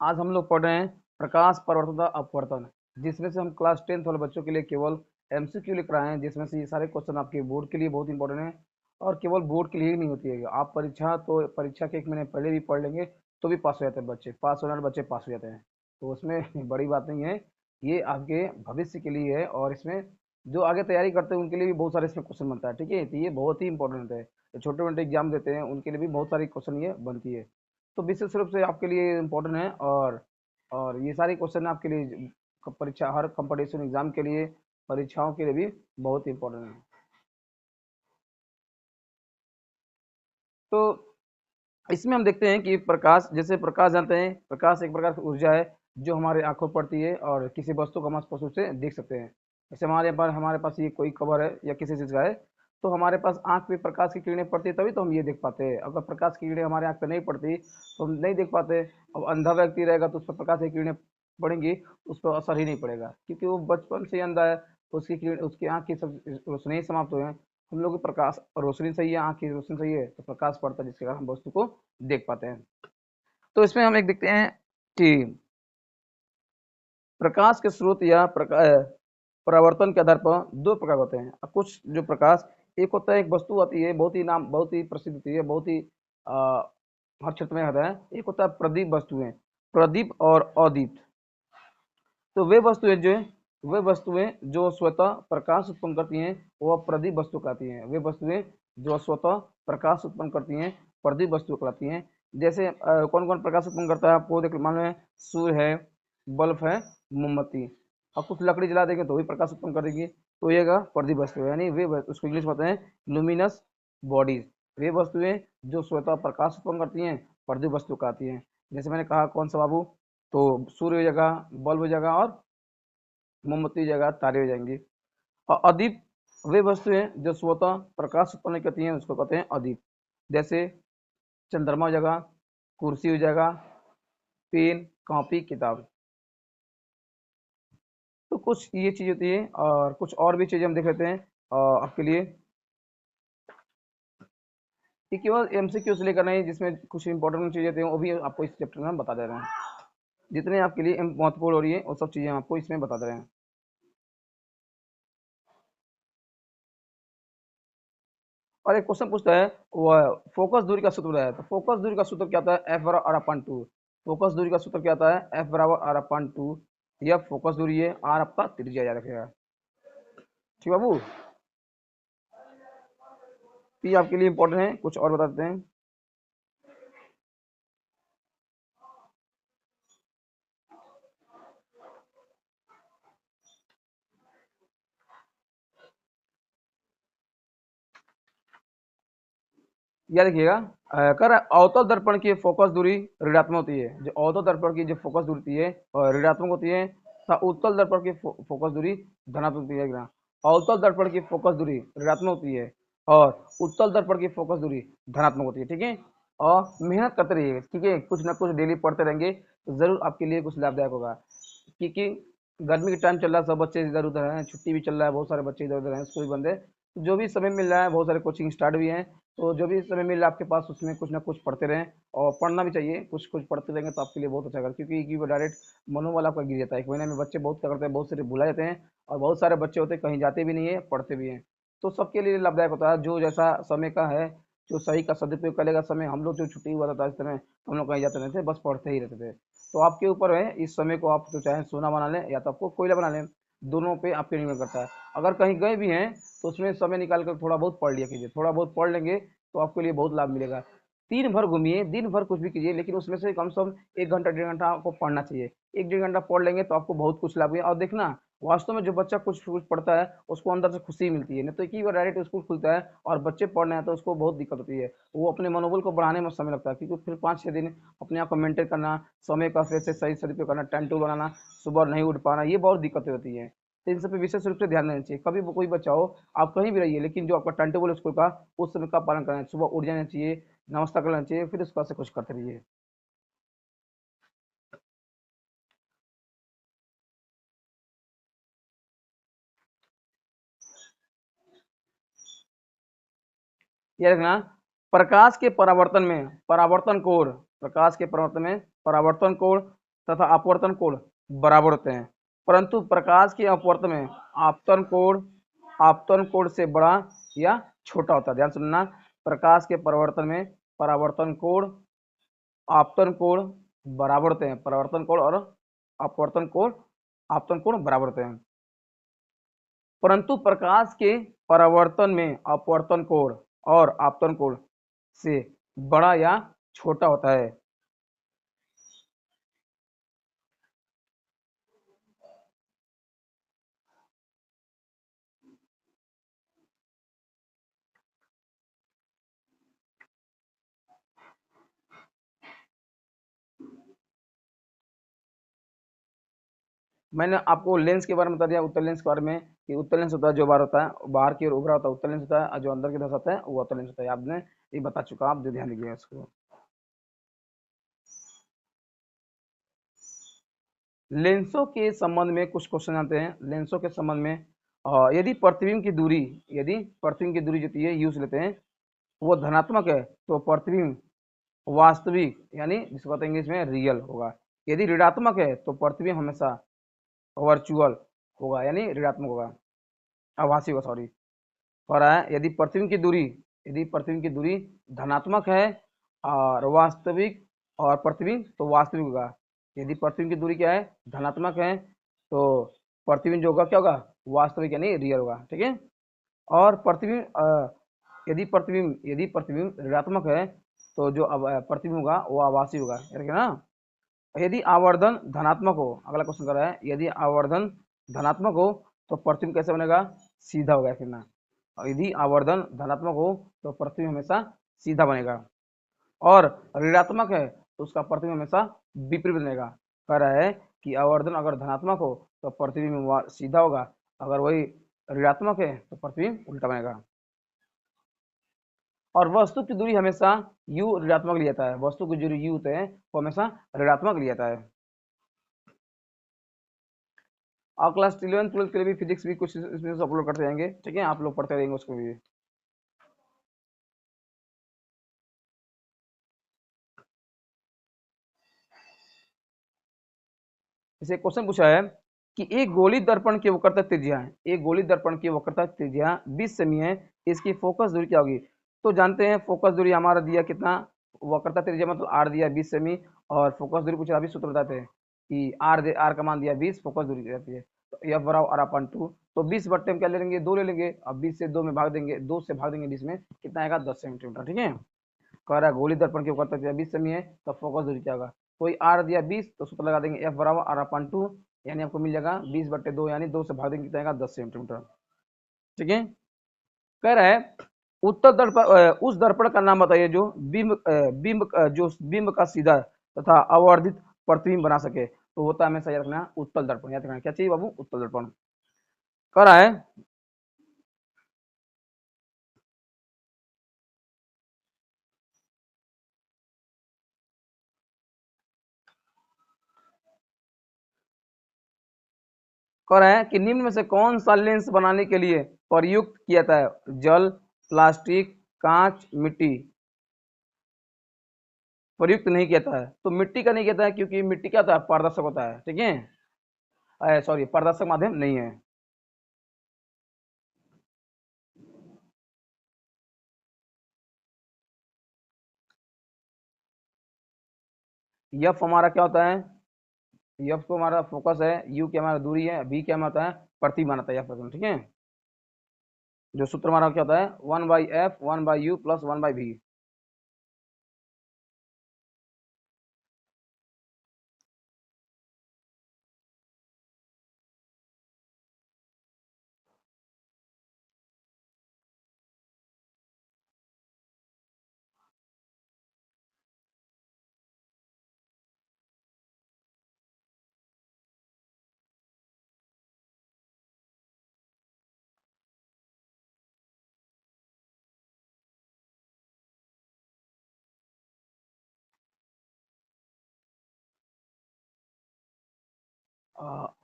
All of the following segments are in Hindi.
आज हम लोग पढ़ रहे हैं प्रकाश परावर्तन तथा अपवर्तन, जिसमें से हम क्लास 10th वाले बच्चों के लिए केवल एमसीक्यू लिख रहे हैं, जिसमें से ये सारे क्वेश्चन आपके बोर्ड के लिए बहुत इंपॉर्टेंट है। और केवल बोर्ड के लिए ही नहीं होती है, आप परीक्षा के 1 महीने पहले भी पढ़ लेंगे तो भी पास हो जाते हैं बच्चे, पास होने वाले बच्चे पास हो जाते हैं। तो उसमें बड़ी बात नहीं है, ये आपके भविष्य के लिए है और इसमें जो आगे तैयारी करते हैं उनके लिए भी बहुत सारे इसमें क्वेश्चन बनता है। ठीक है, तो ये बहुत ही इंपॉर्टेंट है। जो छोटे मोटे एग्जाम देते हैं उनके लिए भी बहुत सारी क्वेश्चन ये बनती है, तो विशेष रूप से आपके लिए इम्पोर्टेंट है। और ये सारी क्वेश्चन आपके लिए परीक्षा, हर कंपटीशन एग्जाम के लिए, परीक्षाओं के लिए भी बहुत इंपॉर्टेंट है। तो इसमें हम देखते हैं कि प्रकाश, जैसे प्रकाश जानते हैं, प्रकाश एक प्रकार की ऊर्जा है जो हमारे आंखों पर पड़ती है और किसी वस्तु को हम स्पष्ट रूप से देख सकते हैं। जैसे हमारे पास ये कोई कवर है या किसी चीज़ का है, तो हमारे पास आंख पे प्रकाश की किरणें पड़ती है तभी तो हम ये देख पाते हैं। अगर प्रकाश की किरणें हमारे आंख पे नहीं पड़ती तो हम नहीं देख पाते। अब अंधा व्यक्ति रहेगा तो उस पर प्रकाश की किरणें पड़ेंगी, उस पर असर ही नहीं पड़ेगा क्योंकि वो बचपन से ही अंधा है। उसकी किरण, उसकी आंख की सब रोशनी ही समाप्त हुए हैं। हम लोग की प्रकाश रोशनी सही है, आंख की रोशनी सही है तो प्रकाश पड़ता है, जिसके कारण हम वस्तु को देख पाते हैं। तो इसमें हम एक देखते हैं कि प्रकाश के स्रोत या परावर्तन के आधार पर दो प्रकार होते हैं। अब कुछ जो प्रकाश, एक होता है, एक वस्तु आती है, बहुत ही प्रसिद्ध होती है, बहुत ही आ, हर क्षेत्र में आता है। एक होता है प्रदीप वस्तुएं, प्रदीप और अदीप। तो वे वस्तुएं जो स्वतः प्रकाश उत्पन्न करती हैं वह प्रदीप वस्तु कहलाती हैं। वे वस्तुएं जो स्वतः प्रकाश उत्पन्न करती हैं प्रदीप वस्तु कहलाती हैं। जैसे कौन कौन प्रकाश उत्पन्न करता है, आपको देख मान लो सूर्य है, बल्ब है, मोमबत्ती। अब कुछ लकड़ी जला देंगे तो भी प्रकाश उत्पन्न करेगी, तो ये प्रदीप वस्तु है। यानी उसको इंग्लिश में बताते हैं लुमिनस बॉडीज। वे वस्तुएं जो स्वतः प्रकाश उत्पन्न करती हैं प्रदीप वस्तु कहती हैं। जैसे मैंने कहा कौन सा बाबू, तो सूर्य हो जाएगा, बल्ब हो जाएगा और मोमबत्ती हो जाएगा, तारे हो जाएंगे। और अदीप वे वस्तुएं जो स्वतः प्रकाश उत्पन्न करती हैं उसको कहते हैं अदीप। जैसे चंद्रमा हो जाएगा, कुर्सी हो जाएगा, पेन, कॉपी, किताब। तो कुछ ये चीज होती है और कुछ और भी चीजें हम देख लेते हैं आपके लिए। ये केवल एमसीक्यू से लेकर नहीं, जिसमें कुछ इंपॉर्टेंट चीजें होती हैं वो भी आपको इस चैप्टर में हम बता दे रहे हैं। जितने आपके लिए महत्वपूर्ण हो रही है वो सब चीजें हम आपको इसमें बता दे रहे हैं। और एक क्वेश्चन पूछता है, वो फोकस दूरी का सूत्र है। तो फोकस दूरी का सूत्र क्या होता है, एफ बराबर आर अपन टू। फोकस दूरी का सूत्र क्या होता है, एफ बराबर आर अपन टू। यह फोकस दूरी है, आर आपका त्रिज्या याद रखेगा। ठीक बाबू, पी आपके लिए इंपॉर्टेंट है, कुछ और बता देते हैं। याद रखिएगा, कर अवतल दर्पण की फोकस दूरी ऋणात्मक होती है। जो अवतल दर्पण की जो फोकस दूरी होती है और ऋणात्मक होती है, तथा उत्तल दर्पण की फोकस दूरी धनात्मक होती है। अवतल दर्पण की फोकस दूरी ऋणात्मक होती है और उत्तल दर्पण की फोकस दूरी धनात्मक होती है। ठीक है, और मेहनत करते रहिए। ठीक है, कुछ ना कुछ डेली पढ़ते रहेंगे तो जरूर आपके लिए कुछ लाभदायक होगा। क्योंकि गर्मी के टाइम चल रहा है, सब बच्चे इधर उधर हैं, छुट्टी भी चल रहा है, बहुत सारे बच्चे इधर उधर हैं, स्कूल बंद है। तो जो भी समय मिल रहा है, बहुत सारे कोचिंग स्टार्ट भी हैं, तो जो भी समय मिल रहा है आपके पास उसमें कुछ ना कुछ पढ़ते रहें। और पढ़ना भी चाहिए, कुछ कुछ पढ़ते रहेंगे तो आपके लिए बहुत अच्छा होगा। क्योंकि वो डायरेक्ट मनोबल आपका गिर जाता है। 1 महीने में बच्चे बहुत क्या करते हैं, बहुत सारे भुला जाते हैं और बहुत सारे बच्चे होते हैं कहीं जाते भी नहीं है, पढ़ते भी हैं। तो सबके लिए लाभदायक होता है, जो जैसा समय का है, जो सही का सदुपयोग करेगा समय। हम लोग जो छुट्टी हुआ था इस तरह, हम लोग कहीं जाते नहीं थे, बस पढ़ते ही रहते थे। तो आपके ऊपर है, इस समय को आप तो चाहे सोना बना लें या तो आपको कोयला बना लें, दोनों पे आपके निर्भर करता है। अगर कहीं गए भी हैं तो उसमें समय निकाल कर थोड़ा बहुत पढ़ लिया कीजिए, थोड़ा बहुत पढ़ लेंगे तो आपके लिए बहुत लाभ मिलेगा। दिन भर घूमिए, दिन भर कुछ भी कीजिए, लेकिन उसमें से कम से कम 1 घंटा 1.5 घंटा आपको पढ़ना चाहिए। 1 1.5 घंटा पढ़ लेंगे तो आपको बहुत कुछ लाभ है। और देखना, वास्तव में जो बच्चा कुछ कुछ पढ़ता है उसको अंदर से खुशी मिलती है। नहीं तो एक ही बार डायरेक्ट स्कूल खुलता है और बच्चे पढ़ रहे हैं तो उसको बहुत दिक्कत होती है। वो अपने मनोबल को बढ़ाने में समय लगता है, क्योंकि फिर 5 6 दिन अपने आप को मेंटेन करना, समय का फिर से सही सदुपयोग करना, टाइम टेबल बनाना, सुबह नहीं उठ पाना, ये बहुत दिक्कतें होती हैं। तो इन सब पे विशेष रूप से ध्यान देना चाहिए। कभी भी कोई बच्चा हो, आप कहीं भी रहिए, लेकिन जो आपका टाइम टेबल है स्कूल का, उस समय का पालन करना है। सुबह उठ जाना चाहिए, नाश्ता कर लेना चाहिए, फिर उसके बाद से कुछ करते रहिए। ये रखना, प्रकाश के परावर्तन में परावर्तन कोण, प्रकाश के परावर्तन में परावर्तन कोण तथा अपवर्तन कोण बराबर होते हैं, परंतु प्रकाश के अपवर्तन में आपतन कोण से बड़ा या छोटा होता है। ध्यान सुनना, प्रकाश के परावर्तन में परावर्तन कोण आपतन कोण बराबर होते हैं, परावर्तन कोण और अपवर्तन कोण आपतन कोण बराबर होते हैं, परंतु प्रकाश के परावर्तन में अपवर्तन कोण और आपतन कोण से बड़ा या छोटा होता है। मैंने आपको लेंस के बारे में बता दिया, उत्तल लेंस के बारे में, कि उत्तल लेंस होता है जो बाहर होता है, बाहर की ओर उभरा होता है उत्तल लेंस होता है, और जो अंदर की तरफ होता है वो अवतल लेंस होता है। आपने ये बता चुका, आप जो ध्यान दीजिएगा इसको। लेंसों के संबंध में कुछ क्वेश्चन आते हैं। लेंसों के संबंध में यदि प्रतिबिंब की दूरी जो होती है यूज लेते हैं वो धनात्मक है तो प्रतिबिंब वास्तविक यानी जिसको कहते हैं इंग्लिश में रियल होगा। यदि ऋणात्मक है तो प्रतिबिंब हमेशा वर्चुअल होगा यानी ऋणात्मक होगा, आभासी होगा, सॉरी। कह रहा है यदि प्रतिबिंब की दूरी धनात्मक है और वास्तविक और प्रतिबिंब तो वास्तविक होगा। यदि प्रतिबिंब की दूरी क्या है, धनात्मक है, तो प्रतिबिंब जो होगा क्या होगा, वास्तविक यानी रियल होगा। ठीक है। और यदि प्रतिबिंब ऋणात्मक है तो जो प्रतिबिंब होगा वो आभासी होगा, ठीक है ना। यदि आवर्धन धनात्मक हो, अगला क्वेश्चन कर रहा है, यदि आवर्धन धनात्मक हो तो प्रतिबिंब कैसे बनेगा, सीधा होगा फिर ना। और यदि आवर्धन धनात्मक हो तो प्रतिबिंब हमेशा सीधा बनेगा, और ऋणात्मक है तो उसका प्रतिबिंब हमेशा विपरीत बनेगा। कह रहा है कि आवर्धन अगर धनात्मक हो तो प्रतिबिंब सीधा होगा, अगर वही ऋणात्मक है तो प्रतिबिंब उल्टा बनेगा। और वस्तु की दूरी हमेशा u ऋणात्मक लिया जाता है, वस्तु की दूरी u होते हैं वो हमेशा ऋणात्मक लिया जाता है। और क्लास 11 12 के लिए भी फिजिक्स भी कुछ इसमें अपलोड करते रहेंगे, ठीक है, आप लोग पढ़ते रहेंगे उसको भी। इसे क्वेश्चन पूछा है कि एक गोली दर्पण की वक्रता त्रिज्या है, एक गोली दर्पण की वक्रता त्रिज्या 20 सेमी है, इसकी फोकस दूरी क्या होगी। तो जानते हैं फोकस दूरी हमारा दिया कितना, वक्रता त्रिज्या मतलब आर दिया 20 सेमी, और फोकस दूरी पूछा, अभी सूत्र बताते हैं कि आर का मान दिया 20, फोकस दूरी रहती है तो एफ बराबर आर अपन 2, तो 20 बट्टे हम क्या ले लेंगे, 2 ले लेंगे। अब 20 से 2 में भाग देंगे, 2 से भाग देंगे 20 में, कितना आएगा 10 सेंटीमीटर। ठीक है। कह रहा है गोली दर्पण की वक्रता त्रिज्या 20 सेमी है तो फोकस दूरी क्या होगा, कोई आर दिया 20 तो सूत्र लगा देंगे एफ बराबर आर अपन 2, यानी आपको मिल जाएगा 20 बट्टे 2 यानी 2 से भाग देंगे कितना आएगा 10 सेंटीमीटर। ठीक है। कह रहा है उत्तर दर्पण उस दर्पण का नाम बताइए जो बिंब का सीधा तथा अवर्धित प्रतिबिंब बना सके, तो होता है हमेशा याद रखना उत्तल दर्पण, याद रखना क्या चाहिए बाबू, उत्तल दर्पण। कह रहा है कि निम्न में से कौन सा लेंस बनाने के लिए प्रयुक्त किया जाता है, जल, प्लास्टिक, कांच, मिट्टी। प्रयुक्त नहीं किया जाता है, तो मिट्टी का नहीं कहता है क्योंकि मिट्टी क्या होता है, पारदर्शक होता है। ठीक है, सॉरी पारदर्शक माध्यम नहीं है। यफ हमारा क्या होता है, यफ को हमारा फोकस है, यू की हमारा दूरी है, बी क्या होता है, प्रतिबिंब बनाता है यफ। ठीक है। जो सूत्र हमारा क्या होता है, 1/f 1/u प्लस 1/v।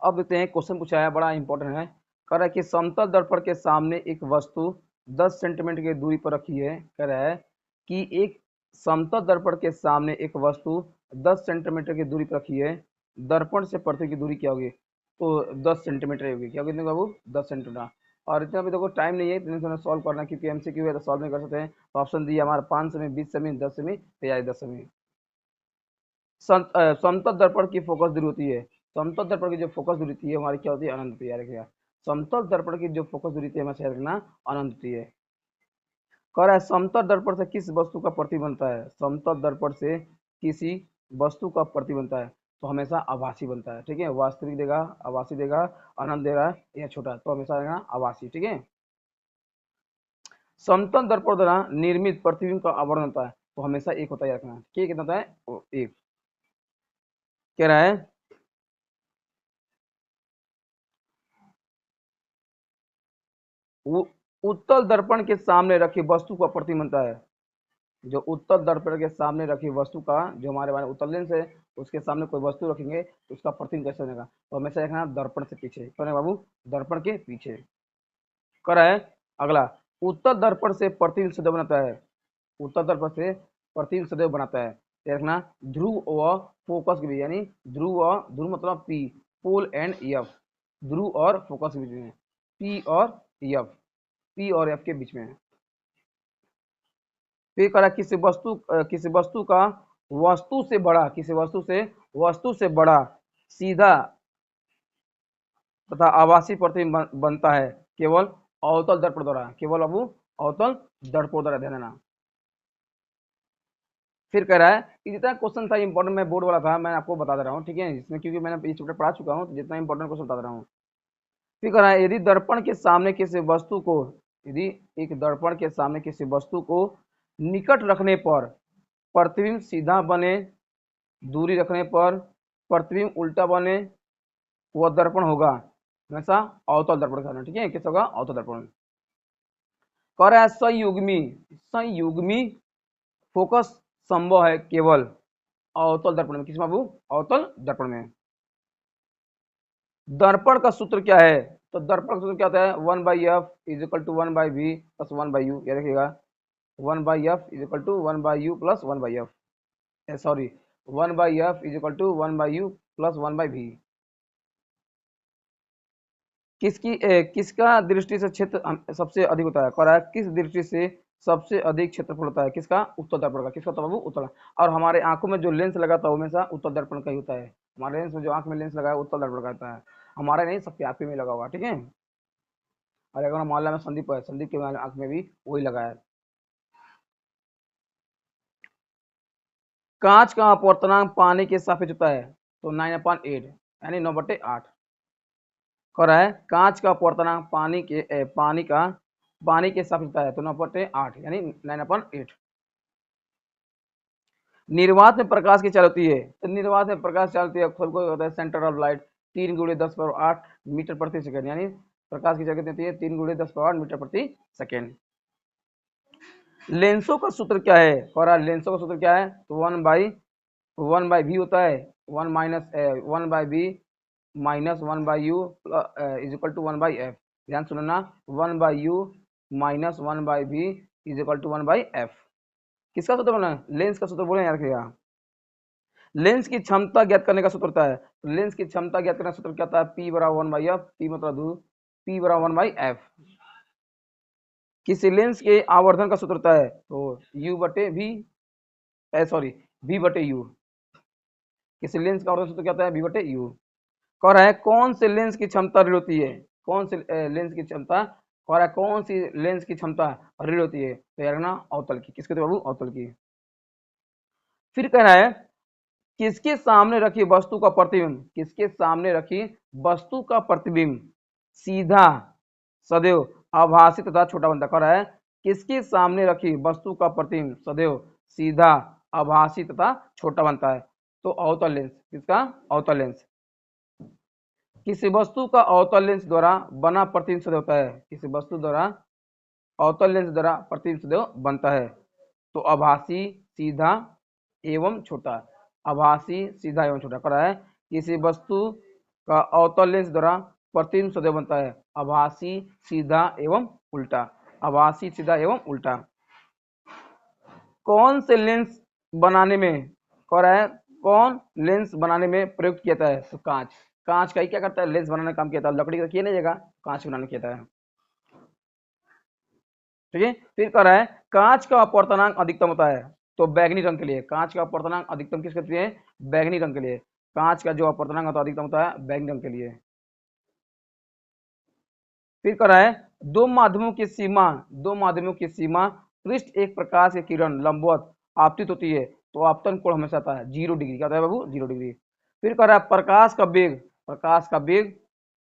अब देखते हैं क्वेश्चन पूछा है, बड़ा इंपॉर्टेंट है। कह रहा है कि समतल दर्पण के सामने एक वस्तु 10 सेंटीमीटर की दूरी पर रखी है। कह रहा है कि एक समतल दर्पण के सामने एक वस्तु 10 सेंटीमीटर की दूरी पर रखी है, दर्पण से पृथ्वी की दूरी क्या होगी, तो 10 सेंटीमीटर होगी। क्या कितने बाबू, 10 सेंटीमीटर। और इतना भी देखो टाइम नहीं है इतने सॉल्व करना, क्योंकि एमसीक्यू है तो सॉल्व नहीं कर सकते हैं। तो ऑप्शन दी हमारा 5 सेमी, 20 सेमी, 10 सेमी, तैयारी 10 सेमी। समतल दर्पण की फोकस दूरी होती है, समतल दर्पण की जो फोकस दूरी होती है हमारी क्या होती है, अनंत होती है। याद रखिएगा, समतल दर्पण की जो फोकस दूरी होती है हमें याद रखना अनंत होती है। कह रहा है समतल दर्पण से किस वस्तु का प्रतिबिंब बनता है, समतल दर्पण से किसी वस्तु का प्रतिबिंब बनता है, तो हमेशा आभासी बनता है। ठीक है, वास्तविक देगा, आभासी देगा, अनंत दे रहा है या छोटा, तो हमेशा देगा आभासी। ठीक है, समतल दर्पण द्वारा निर्मित प्रतिबिंब का आवरण होता है, तो हमेशा एक होता है। रखना ठीक, कितना होता है, एक। कह रहा है उत्तल दर्पण के सामने रखी वस्तु का प्रतिबिंब बनता है। जो उत्तल दर्पण के सामने रखी वस्तु का, जो हमारे बारे में उत्तल लेंस है, उसके सामने कोई वस्तु रखेंगे तो उसका प्रतिबिंब कैसे बनेगा, तो हमेशा देखना दर्पण से पीछे। कौन है बाबू, दर्पण के पीछे। कर है अगला, उत्तल दर्पण से प्रतिबिंब सदैव बनाता है, उत्तल दर्पण से प्रतिबिंब सदैव बनाता है। देखना ध्रुव व फोकस के बीच, यानी ध्रुव व ध्रुव मतलब पी, पोल एंड एफ, ध्रुव और फोकस के बीच में, पी और एफ, पी और एफ के बीच में। फिर करा किसी वस्तु का वस्तु से बड़ा, किसी वस्तु से बड़ा सीधा तथा आभासी प्रतिबिंब बनता है केवल अवतल दर्पण द्वारा, केवल अब अवतल दर्पण द्वारा। ध्यान देना। फिर कह रहा है कि जितना क्वेश्चन था इंपॉर्टेंट, मैं बोर्ड वाला था, मैं आपको बता दे रहा हूँ। ठीक है, इसमें क्योंकि मैंने ये चैप्टर पढ़ा चुका हूँ, तो जितना इंपॉर्टेंट क्वेश्चन बता दे रहा हूँ। फिर कह रहा है यदि दर्पण के सामने किसी वस्तु को, यदि एक दर्पण के सामने किसी वस्तु को निकट रखने पर प्रतिबिंब सीधा बने, दूरी रखने पर प्रतिबिंब उल्टा बने, वह दर्पण होगा हमेशा अवतल दर्पण का। ठीक है, किस होगा, अवतल दर्पण। कह रहा है संयुग्मी, संयुग्मी फोकस संभव है केवल अवतल दर्पण में। किस बाबू, अवतल दर्पण में। दर्पण का सूत्र क्या है, तो दर्पण का सूत्र क्या होता है, 1/f is equal to 1/v plus 1/u। याद रखिएगा 1/f is equal to 1/u plus 1/f, sorry 1/f is equal to 1/u plus 1/v। किसका दृष्टि से क्षेत्र सबसे अधिक होता है, कह रहा है किस दृष्टि से सबसे अधिक क्षेत्रफल होता है, किसका, उत्तल दर्पण का। किसका होता है बाबू, उत्तल। और हमारे आंखों में जो लेंस लगा था वो हमेशा उत्तल दर्पण का ही होता है। हमारे लेंस में जो आंख में लेंस लगा है उत्तल दर्पण का होता है, हमारे नहीं, सबके आंख में लगा हुआ। ठीक है, और अगर मोहल्ला में संदीप है, संदीप के आंख में भी वही लगा है। कांच का अपवर्तनांक पानी के सापेक्ष होता है, तो 9/8 यानी 9/8। कह रहा है कांच का अपवर्तनांक पानी के सापेक्ष होता है, तो 9/8 यानी 9/8। निर्वात में प्रकाश की चाल होती है, तो निर्वात में प्रकाश चलती है, सबको होता है सेंटर ऑफ लाइट 3 × 10⁸ मीटर प्रति सेकंड, यानी प्रकाश की चाल कितनी होती है, 3 × 10⁸ मीटर प्रति सेकंड। लेंसों का सूत्र क्या है, कह रहा है लेंसों का सूत्र क्या है, तो 1/v होता है, 1/v minus 1/u is equal to 1/f। ध्यान सुनना, 1/u minus 1/v is equal to 1/f। किसका सूत्र बना, लेंस का सूत्र बोले याद रखिएगा। लेंस की क्षमता ज्ञात करने का सूत्र होता है, तो लेंस की क्षमता ज्ञात करने का सूत्र क्या होता है, P बराबर 1/f, P मतलब P बराबर 1/f। किसी लेंस के आवर्धन का सूत्र होता है, तो V/u। किसी लेंस का आवर्धन सूत्र क्या होता है, V/u। कह रहा है कौन से लेंस की क्षमता ऋण होती है, कौन से लेंस की क्षमता, कह रहा है कौन सी लेंस की क्षमता ऋण होती है, तो यार ना अवतल की। किसके, तो बाबू अवतल की। फिर कह रहा है किसके सामने रखी वस्तु का प्रतिबिंब, किसके सामने रखी वस्तु का प्रतिबिंब सीधा, सदैव आभासी तथा छोटा बनता है। कह रहा है किसके सामने रखी वस्तु का प्रतिबिंब सदैव सीधा, आभासी तथा छोटा बनता है, तो अवतल लेंस। किसका, अवतल लेंस। किसी वस्तु का अवतल लेंस द्वारा बना प्रतिबिंब सदैव होता है, किसी वस्तु द्वारा अवतल लेंस द्वारा प्रतिबिंब सदैव बनता है, तो आभासी, सीधा एवं छोटा, आभासी, सीधा एवं छोटा। कह रहा है किसी वस्तु का अवतल लेंस द्वारा प्रतिबिंब सदैव बनता है, आभासी, सीधा एवं उल्टा, आभासी, सीधा एवं उल्टा। कौन से लेंस बनाने में, कह रहा है कौन लेंस बनाने में प्रयुक्त किया जाता है? तो कांच। कांच का ही क्या करता है? लेंस बनाने का काम किया जाता है। लकड़ी का किया नहीं जाएगा, कांच बनाने किया जाता है। ठीक है, फिर कह रहा है कांच का अपवर्तनांक अधिकतम होता है तो बैगनी रंग के लिए। कांच का अपवर्तनांक अधिकतम किस करती है? बैगनी रंग के लिए। कांच का जो अपवर्तनांक होता है अधिकतम होता है बैगनी रंग के लिए। फिर कह रहा है दो माध्यमों की सीमा पृष्ठ एक प्रकाश की किरण लंबवत आपतित होती है तो आपतन कोण हमेशा आता है 0 डिग्री। क्या होता है बाबू? 0 डिग्री। फिर कह रहा है प्रकाश का वेग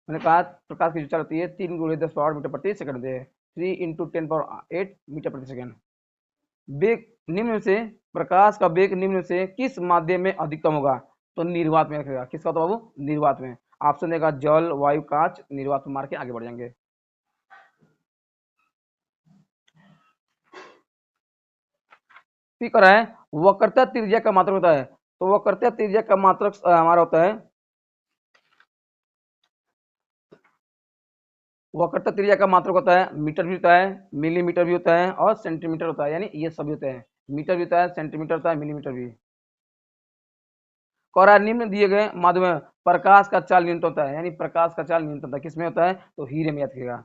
मैंने कहा प्रकाश की जो चलती है 3 × 10⁻⁸ मीटर प्रति सेकंड है, 3 × 10⁸ मीटर प्रति सेकंड। वेग निम्न से प्रकाश का वेग निम्न से किस माध्यम में अधिकतम होगा? तो निर्वात में रखेगा। किसका होता है बाबू? निर्वात में। ऑप्शन देगा जल, वायु, कांच। निर्वात में मार के आगे बढ़ जाएंगे। फिर कह रहा है वक्रता त्रिज्या का मात्रक होता है तो वक्रता त्रिज्या का मात्रक हमारा होता है, वक्रता त्रिज्या का मात्रक होता है मीटर भी होता है, मिलीमीटर भी होता है और सेंटीमीटर होता है, यानी ये सभी होते हैं। मीटर भी होता है, सेंटीमीटर होता है, मिलीमीटर भी। कह रहा है निम्न दिए गए माध्यम में प्रकाश का चाल न्यूनतम होता है, यानी प्रकाश का चाल न्यूनतम होता है। किसमें होता है? तो हीरे में याद रखिएगा।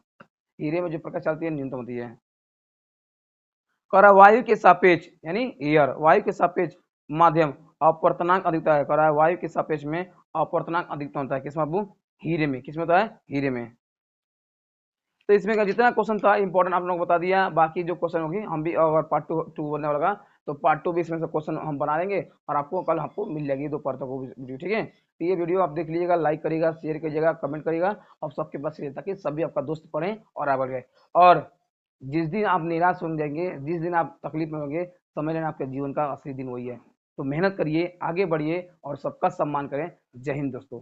हीरे में जो प्रकाश चलती है न्यूनतम होती है। कह रहा है वायु के सापेक्ष यानी एयर, वायु के सापेक्ष माध्यम अपवर्तनांक अधिकता है। कह रहा है वायु के सापेक्ष में अपवर्तनांक अधिकतम होता है। किसमें बाबू? हीरे में। किसमें होता है? हीरे में। तो इसमें का जितना क्वेश्चन था इंपॉर्टेंट आप लोगों को बता दिया। बाकी जो क्वेश्चन होगी हम भी, अगर पार्ट टू बनने वाला तो पार्ट 2 भी इसमें से क्वेश्चन हम बना देंगे और आपको कल आपको मिल जाएगी दोपहर तक वो वीडियो। ठीक है, तो ये वीडियो आप देख लीजिएगा, लाइक करिएगा, शेयर करिएगा, कमेंट करिएगा और सबके पास शेयर, ताकि सभी आपका दोस्त पढ़ें और आगे बढ़ गए। और जिस दिन आप निराश हो जाएंगे, जिस दिन आप तकलीफ में होंगे, समझ लेना आपके जीवन का असली दिन वही है। तो मेहनत करिए, आगे बढ़िए और सबका सम्मान करें। जय हिंद दोस्तों।